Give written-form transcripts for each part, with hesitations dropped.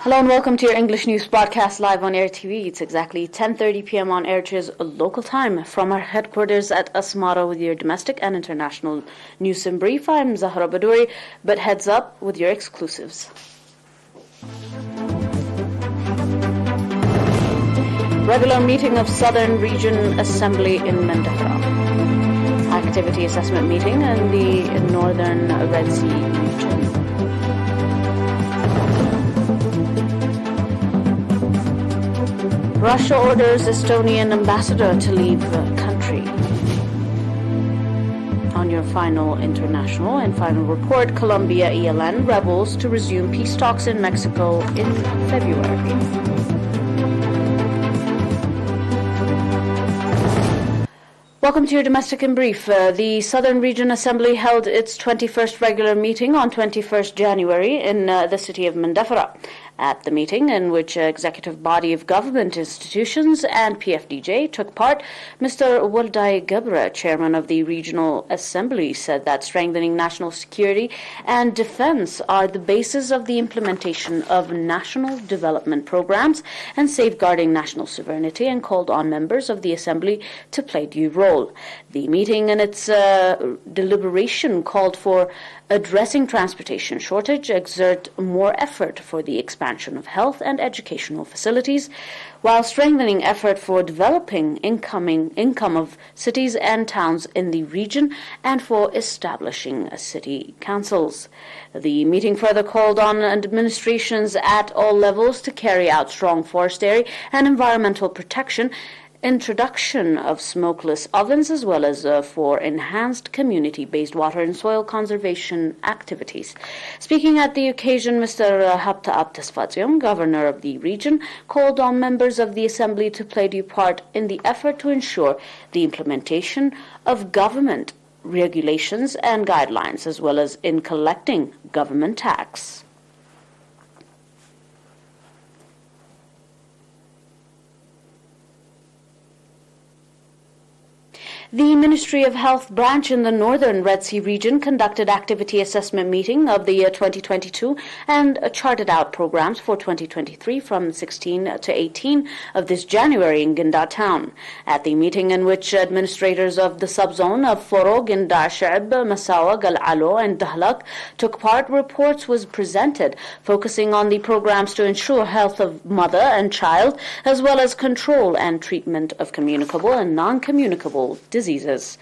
Hello and welcome to your English News broadcast live on ERi-TV. It's exactly 10:30 p.m. on Eritrea's local time from our headquarters at Asmara with your domestic and international news in brief. I'm Zahra Badouri, but heads up with your exclusives. Regular meeting of Southern Region Assembly in Mendefra. Activity assessment meeting in the Northern Red Sea region. Russia orders Estonian ambassador to leave the country. On your final international and final report, Colombia ELN rebels to resume peace talks in Mexico in February. Welcome to your domestic in brief. The Southern Region Assembly held its 21st regular meeting on 21st January in the city of Mendefra. At the meeting, in which executive body of government institutions and PFDJ took part, Mr. Waldai Gebra, chairman of the Regional Assembly, said that strengthening national security and defense are the basis of the implementation of national development programs and safeguarding national sovereignty, and called on members of the Assembly to play due role. The meeting in its deliberation called for addressing transportation shortage, exert more effort for the expansion of health and educational facilities, while strengthening effort for developing income of cities and towns in the region and for establishing city councils. The meeting further called on administrations at all levels to carry out strong forestry and environmental protection, introduction of smokeless ovens, as well as for enhanced community-based water and soil conservation activities. Speaking at the occasion, Mr. Hapta Abtesfazion, governor of the region, called on members of the Assembly to play due part in the effort to ensure the implementation of government regulations and guidelines, as well as in collecting government tax. The Ministry of Health branch in the Northern Red Sea region conducted activity assessment meeting of the year 2022 and charted out programs for 2023 from 16 to 18 of this January in Ginda town. At the meeting, in which administrators of the subzone of Foro, Ginda, Sheb, Masawa, Galalo, and Dahlak took part, reports was presented focusing on the programs to ensure health of mother and child, as well as control and treatment of communicable and non-communicable diseases.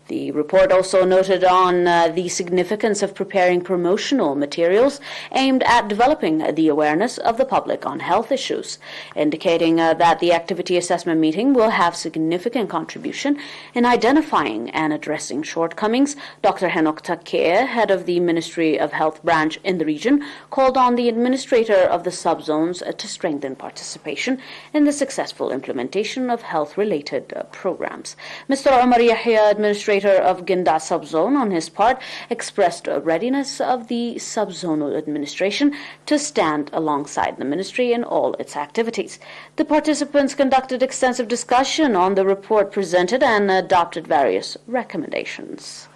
The report also noted on the significance of preparing promotional materials aimed at developing the awareness of the public on health issues, indicating that the activity assessment meeting will have significant contribution in identifying and addressing shortcomings. Dr. Henok Takke, head of the Ministry of Health branch in the region, called on the administrator of the subzones to strengthen participation in the successful implementation of health-related programs. Mr. Omar Yahya, administrator of Ginda subzone, on his part, expressed a readiness of the subzonal administration to stand alongside the ministry in all its activities. The participants conducted extensive discussion on the report presented and adopted various recommendations.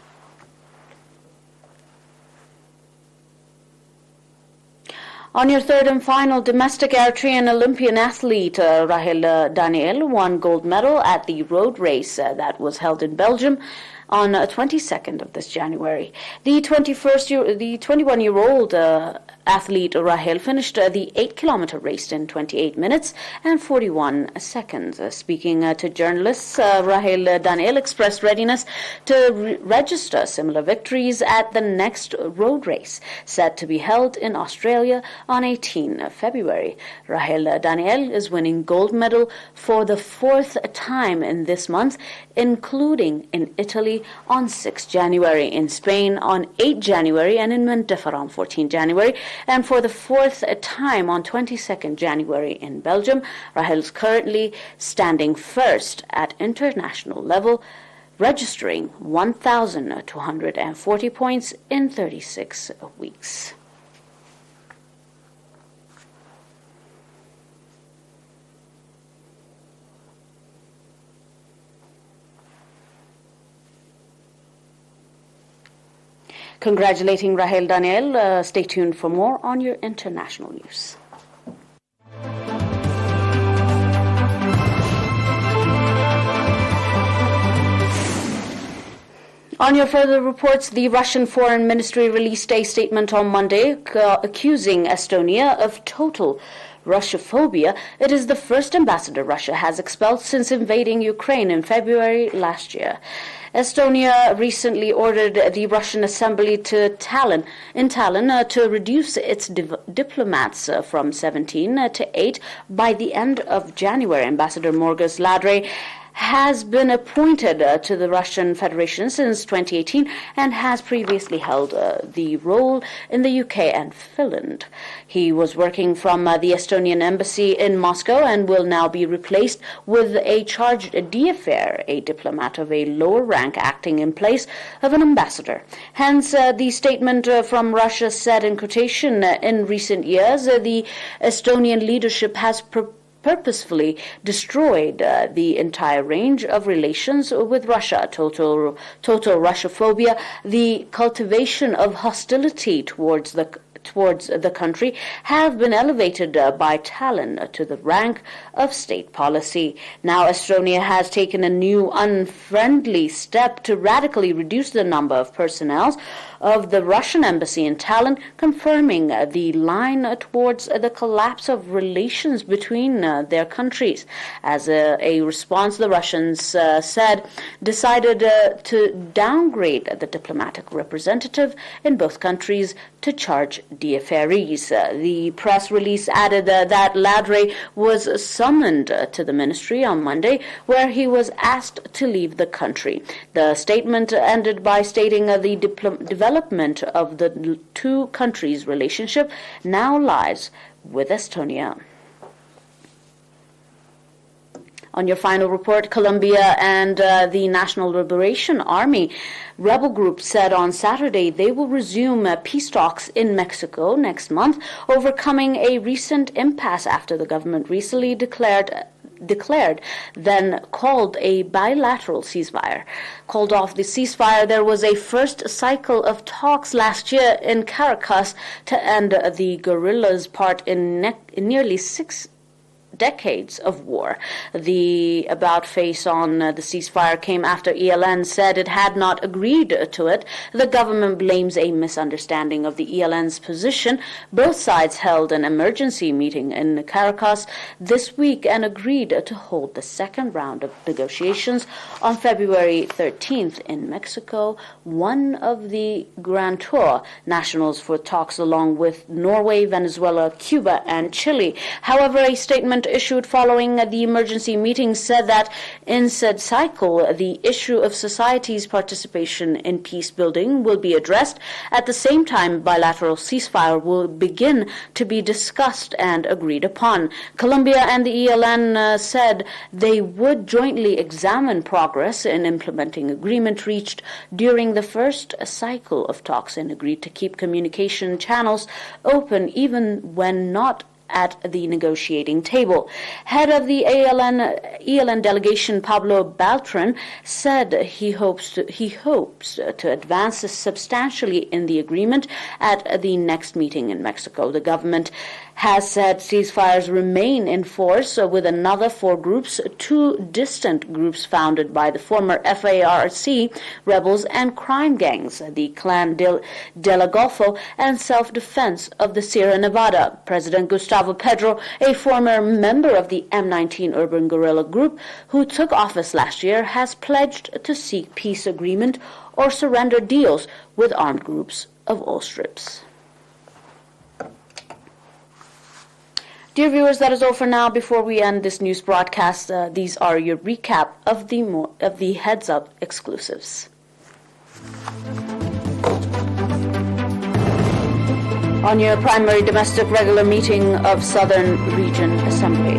On your third and final, domestic Eritrean Olympian athlete Rahel Daniel won gold medal at the road race that was held in Belgium on 22nd of this January. The 21-year-old athlete Rahel finished the 8-kilometer race in 28 minutes and 41 seconds. Speaking to journalists, Rahel Daniel expressed readiness to register similar victories at the next road race, set to be held in Australia on 18 February. Rahel Daniel is winning gold medal for the fourth time in this month, including in Italy on 6 January, in Spain on 8 January, and in Mendefra on 14 January, and for the fourth time on 22nd January in Belgium. Rahel is currently standing first at international level, registering 1,240 points in 36 weeks. Congratulating Rahel Daniel. Stay tuned for more on your international news. On your further reports, the Russian Foreign Ministry released a statement on Monday accusing Estonia of total Russophobia. It is the first ambassador Russia has expelled since invading Ukraine in February last year. Estonia recently ordered the Russian Assembly to Tallinn to reduce its diplomats from 17 to 8 by the end of January. Ambassador Morgus Ladre has been appointed to the Russian Federation since 2018 and has previously held the role in the UK and Finland. He was working from the Estonian embassy in Moscow and will now be replaced with a chargé d'affaires, a diplomat of a lower rank acting in place of an ambassador. Hence, the statement from Russia said in quotation, in recent years, the Estonian leadership has purposefully destroyed the entire range of relations with Russia. Total Russophobia, the cultivation of hostility towards the country, have been elevated by Tallinn to the rank of state policy. Now Estonia has taken a new unfriendly step to radically reduce the number of personnel of the Russian embassy in Tallinn, confirming the line towards the collapse of relations between their countries. As a response, the Russians decided to downgrade the diplomatic representative in both countries to chargé d'affaires. The press release added that Ladre was summoned to the ministry on Monday, where he was asked to leave the country. The statement ended by stating the development of the two countries' relationship now lies with Estonia. On your final report, Colombia and the National Liberation Army rebel group said on Saturday they will resume peace talks in Mexico next month, overcoming a recent impasse after the government recently declared then called a bilateral ceasefire. Called off the ceasefire, there was a first cycle of talks last year in Caracas to end the guerrillas' part in nearly 6 decades of war. The about-face on the ceasefire came after ELN said it had not agreed to it. The government blames a misunderstanding of the ELN's position. Both sides held an emergency meeting in Caracas this week and agreed to hold the second round of negotiations on February 13th in Mexico. One of the grantor nationals for talks along with Norway, Venezuela, Cuba, and Chile. However, a statement issued following the emergency meeting said that in said cycle, the issue of society's participation in peace building will be addressed. At the same time, bilateral ceasefire will begin to be discussed and agreed upon. Colombia and the ELN said they would jointly examine progress in implementing agreement reached during the first cycle of talks and agreed to keep communication channels open even when not at the negotiating table. Head of the ELN delegation, Pablo Beltran, said he hopes to advance substantially in the agreement at the next meeting in Mexico. The government has said ceasefires remain in force with another 4 groups, 2 distant groups founded by the former FARC rebels and crime gangs, the Clan del Golfo and Self-Defense of the Sierra Nevada. President Gustavo Petro, a former member of the M19 urban guerrilla group who took office last year, has pledged to seek peace agreement or surrender deals with armed groups of all strips. Dear viewers, that is all for now. Before we end this news broadcast, these are your recap of the Heads Up exclusives. On your primary domestic regular meeting of Southern Region Assembly.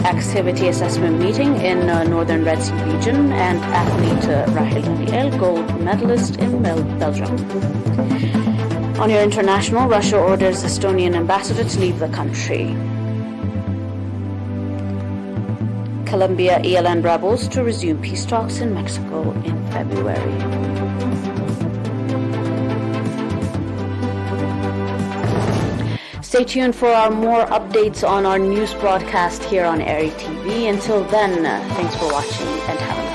Activity assessment meeting in Northern Red Sea region and athlete Rahel Daniel, gold medalist in Belgium. On your international, Russia orders Estonian ambassador to leave the country. Colombia ELN rebels to resume peace talks in Mexico in February. Stay tuned for our more updates on our news broadcast here on ERi-TV. Until then, thanks for watching and have a